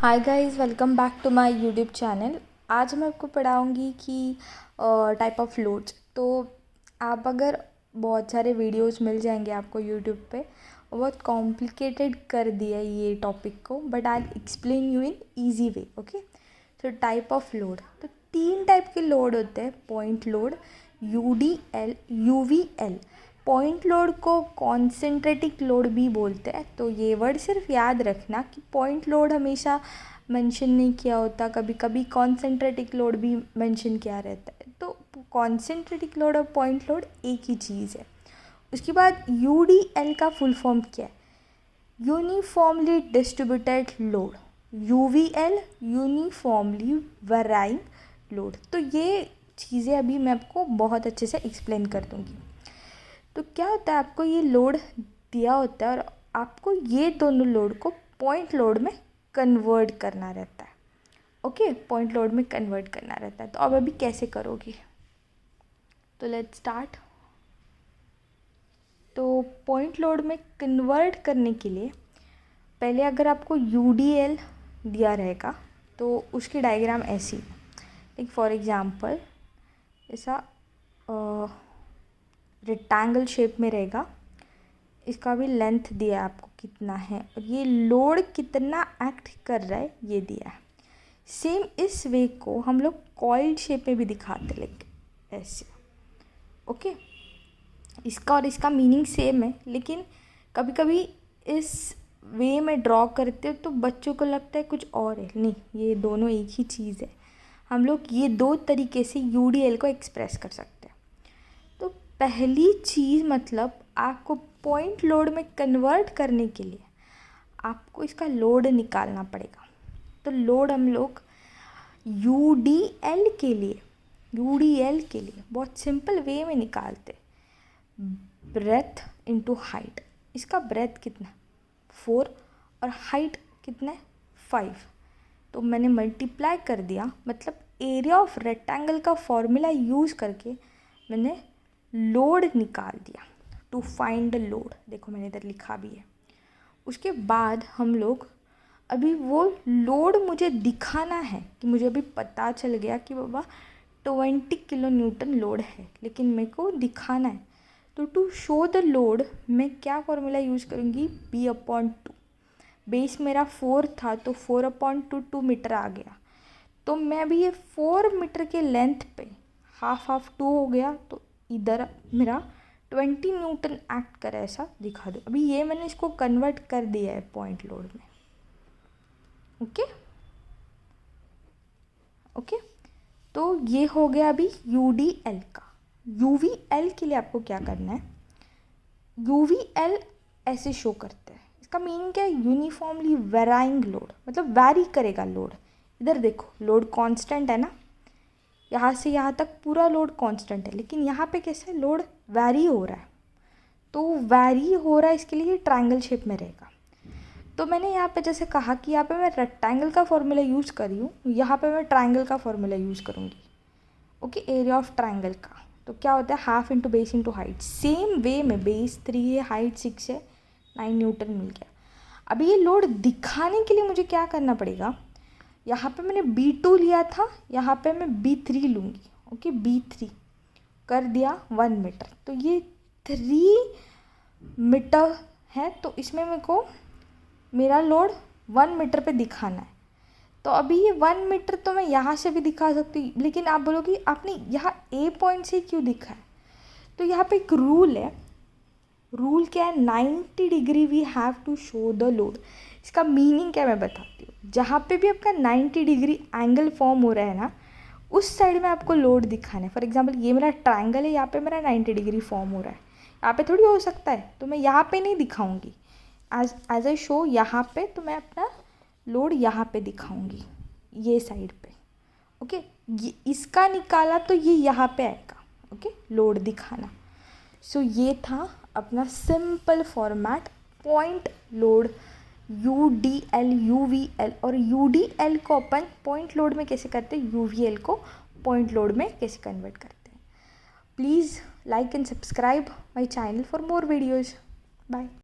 Hi guys, welcome back to my YouTube channel. आज मैं आपको पढ़ाऊँगी कि टाइप ऑफ लोड्स। तो आप अगर बहुत सारे वीडियोस मिल जाएंगे आपको यूट्यूब पे, बहुत कॉम्प्लिकेटेड कर दिया ये टॉपिक को, but I explain you in easy way. Okay, तो टाइप ऑफ लोड, तो 3 टाइप के लोड होते हैं। Point load, UDL, UVL। Point load को कॉन्सेंट्रेटिक लोड भी बोलते हैं। तो ये वर्ड सिर्फ याद रखना कि पॉइंट लोड हमेशा मेंशन नहीं किया होता, कभी कभी कॉन्सेंट्रेटिक लोड भी मेंशन किया रहता है। तो कॉन्सेंट्रेटिक लोड और पॉइंट लोड एक ही चीज़ है। उसके बाद UDL का फुल फॉर्म क्या है? Uniformly distributed load. UVL uniformly varying load. तो ये चीज़ें अभी मैं आपको बहुत अच्छे से एक्सप्लेन कर दूँगी। तो क्या होता है, आपको ये लोड दिया होता है और आपको ये दोनों लोड को पॉइंट लोड में कन्वर्ट करना रहता है। ओके, पॉइंट लोड में कन्वर्ट करना रहता है। तो अब अभी कैसे करोगे? तो लेट्स स्टार्ट। तो पॉइंट लोड में कन्वर्ट करने के लिए पहले अगर आपको UDL दिया रहेगा तो उसकी डायग्राम ऐसी, लाइक फॉर एग्जांपल ऐसा रेक्टेंगल शेप में रहेगा। इसका भी लेंथ दिया है आपको कितना है, और ये लोड कितना एक्ट कर रहा है ये दिया है। सेम इस वे को हम लोग कॉइल्ड शेप में भी दिखाते, लाइक ऐसे। ओके, इसका और इसका मीनिंग सेम है, लेकिन कभी कभी इस वे में ड्रॉ करते हो तो बच्चों को लगता है कुछ और है। नहीं, ये दोनों एक ही चीज़ है। हम लोग ये 2 तरीके से UDL को एक्सप्रेस कर सकते हैं। तो पहली चीज़, मतलब आपको पॉइंट लोड में कन्वर्ट करने के लिए आपको इसका लोड निकालना पड़ेगा। तो लोड हम लोग UDL के लिए बहुत सिंपल वे में निकालते। Breadth into height. इसका ब्रेथ कितना है? 4 और हाइट कितना है? 5। तो मैंने मल्टीप्लाई कर दिया, मतलब एरिया ऑफ रेक्टेंगल का फॉर्मूला यूज़ करके मैंने लोड निकाल दिया। टू फाइंड द लोड, देखो मैंने इधर लिखा भी है। उसके बाद हम लोग अभी वो लोड मुझे दिखाना है कि मुझे अभी पता चल गया कि बाबा 20 किलो न्यूटन लोड है, लेकिन मेरे को दिखाना है। तो टू शो द लोड मैं क्या फॉर्मूला यूज़ करूँगी? B/2। बेस मेरा 4 था तो 4/2 2 मीटर आ गया। तो मैं अभी ये 4 मीटर के लेंथ पे हाफ 2 हो गया, तो इधर मेरा 20 न्यूटन एक्ट करे ऐसा दिखा दो। अभी ये मैंने इसको कन्वर्ट कर दिया है पॉइंट लोड में। ओके, तो ये हो गया अभी UDL का। UVL के लिए आपको क्या करना है? UVL ऐसे शो करते हैं। इसका मीनिंग क्या है? यूनिफॉर्मली वेराइंग लोड, मतलब वैरी करेगा लोड। इधर देखो, लोड कांस्टेंट है ना, यहाँ से यहाँ तक पूरा लोड कांस्टेंट है, लेकिन यहाँ पे कैसे लोड वैरी हो रहा है। तो वैरी हो रहा है, इसके लिए ट्रायंगल शेप में रहेगा। तो मैंने यहाँ पे जैसे कहा कि यहाँ पे मैं रेक्टेंगल का फॉर्मूला यूज़ करी हूँ, यहाँ पे मैं ट्रायंगल का फॉर्मूला यूज़ करूँगी। ओके, एरिया ऑफ ट्रायंगल का तो क्या होता है? Half into base into height. Same way में बेस 3 है, हाइट 6 है, 9 न्यूटन मिल गया। अभी ये लोड दिखाने के लिए मुझे क्या करना पड़ेगा? यहाँ पे मैंने B2 लिया था, यहाँ पे मैं B3 लूँगी। ओके, B3 कर दिया 1 मीटर। तो ये 3 मीटर है, तो इसमें मेरे को मेरा लोड 1 मीटर पे दिखाना है। तो अभी ये 1 मीटर तो मैं यहाँ से भी दिखा सकती हूँ, लेकिन आप बोलोगे आपने यहाँ A पॉइंट से क्यों दिखा है? तो यहाँ पे एक रूल है। रूल क्या है? 90 degree we have to show the load. इसका मीनिंग क्या मैं बताती हूँ। जहाँ पे भी आपका 90 डिग्री एंगल फॉर्म हो रहा है ना, उस साइड में आपको लोड दिखाना है। फॉर एग्जांपल ये मेरा ट्रायंगल है, यहाँ पे मेरा 90 डिग्री फॉर्म हो रहा है, यहाँ पे थोड़ी हो सकता है। तो मैं यहाँ पे नहीं दिखाऊंगी एज ए शो यहाँ पे, तो मैं अपना लोड यहाँ पे दिखाऊंगी, ये साइड पे। ओके, ये इसका निकाला तो ये यहाँ पे आएगा। ओके, लोड दिखाना। सो ये था अपना simple format point load, UDL, UVL। और UDL को अपन पॉइंट लोड में कैसे करते हैं, UVL को पॉइंट लोड में कैसे कन्वर्ट करते हैं। Please like and subscribe my channel for more videos. Bye.